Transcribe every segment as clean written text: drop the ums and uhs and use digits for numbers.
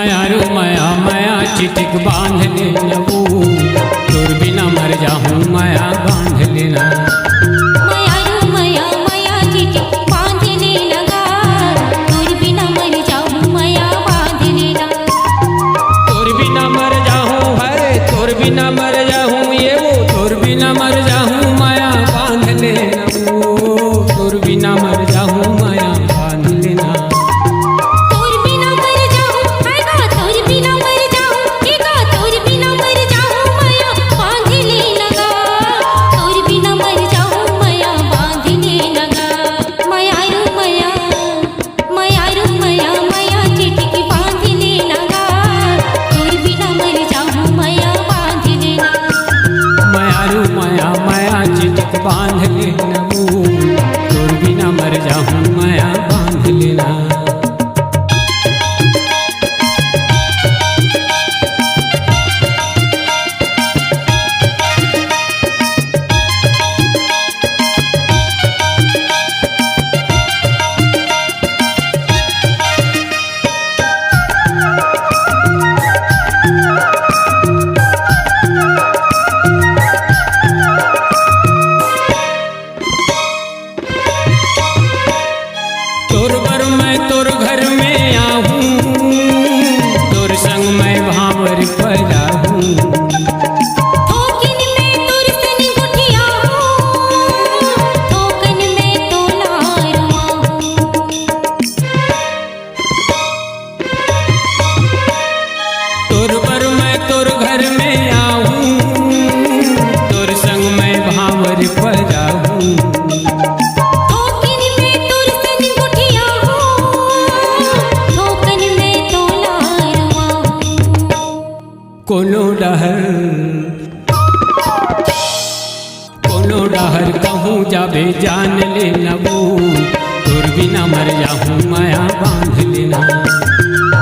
मायारू माया माया चिटिक बांध ले नबू, तोर बिना मर जाऊं माया बांध लेना। मायारू माया माया चिटिक बांध ले लगा, तोर बिना मर जाऊं माया बांध लेना। तोर बिना मर जाऊं है, तोर बिना मर जाऊं ये वो, तोर बिना मर जाऊं माया बांध लेना। तोर बिना मर जाऊं माया बांध लेना। तोर बिना मर जाऊं हैगा, तोर बिना मर जाऊं हैगा, तोर बिना मर जाऊं माया बांध ले लगा, तोर बिना मर जाऊं माया बांध ले लगा। मायारू माया मायारू माया माया चिटिक बांध ले लगा, तोर बिना मर जाऊं माया बांध लेना। मायारू माया माया चिटिक बांध ले नबू, तोर बिना मर जाऊं माया बांध लेना। तोर बर मैं तोर घर में आहूँ, तोर संग मैं भावर पजाहूँ। थोकिन में तोर सन गुठिया हूँ, थोकन में तो लारुआ हूँ। तोर बर मैं तोर घर में आहूँ, तोर संग मैं भावर पजाहूँ। थोकिन में तोर सन गुठिया हूँ, थोकन में तो लारुआ हूँ। कोनो डहर कहूँ जाबे जान ले नबू, तोर बिना मर जाऊँ माया बांध लेना।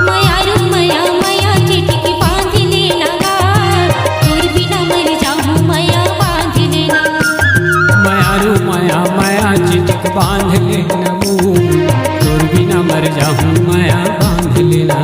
मायारू माया माया चिटिक बांध ले लगा, तोर बिना मर जाऊं माया बांध लेना। मायारू माया माया चिटिक बांध ले नबू, तोर बिना मर जाऊं माया बांध लेना।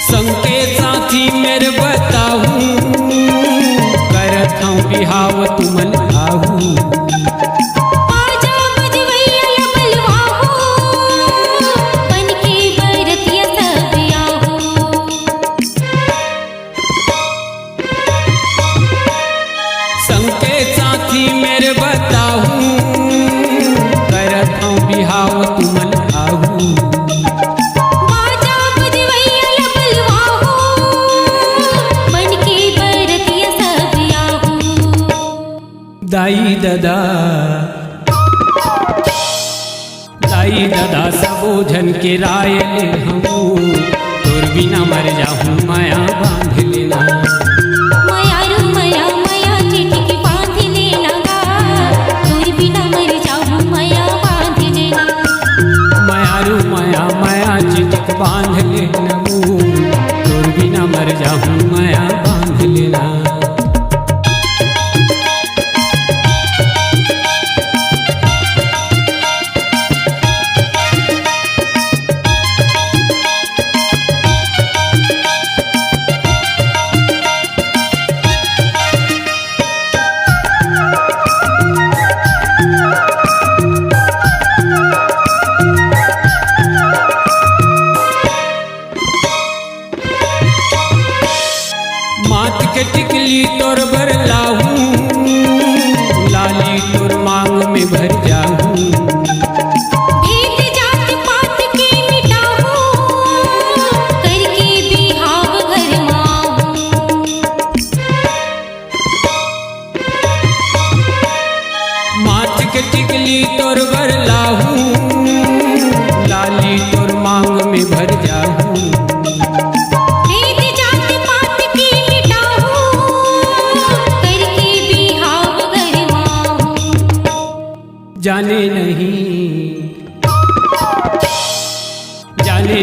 संकेत साथी मेरे बताहूँ, करत हूँ बिहाव तुमन आहूँ। आजा बजवैया लबलवा हो, बनके बरतिया सब आहू। संकेत साथी मेरे बताहूँ, करत हूँ बिहाव तुमन आहूँ। आजा बजवैया लबलवा हो, बनके बरतिया सब आहू। दाई दादा सबो झन के राय ले हमू, तोर बिना मर जाऊं माया बांध लेना। मायारू माया माया चिटिक बांध ले लगा, तोर बिना मर जाऊं माया बांध लेना। मायारू माया माया चिटिक बांध ले नबू, तोर बिना मर जाऊं माया बांध लेना। माथ के टिकली तोर भर लाहूँ, लाली तोर मांग में भर जाहूँ। भेद जात पात के मिटाहूँ, करके बिहाव घर माहूँ। माथ के टिकली तोर भर लाहूँ, लाली तोर मांग में भर जाहूँ। भेद जात पात के जाने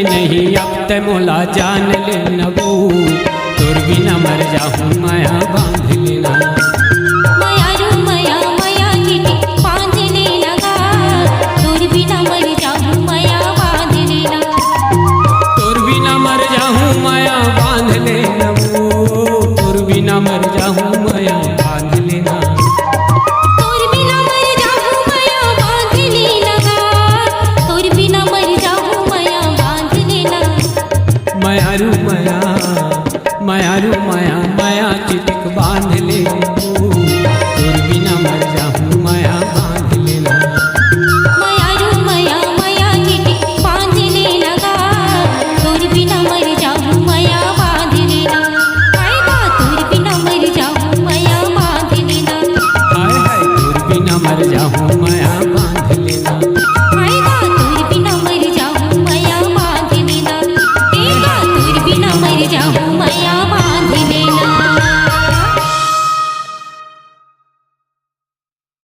नहीं अब ते मोला जान ले नबू तोर बिना मर जाहूँ माया बांध लेना माया रू माया माया चिटी बांधने लगा तोर बिना मर जाऊं माया बांध लेना तोर बिना मर जाहूँ माया बांध लेना तोर बिना मर जाहूँ माया बांध लेना तोर बिना मर जाऊं माया बांधने लगा तोर बिना मर जाऊं माया बांध लेना माया रू माया माया रू माया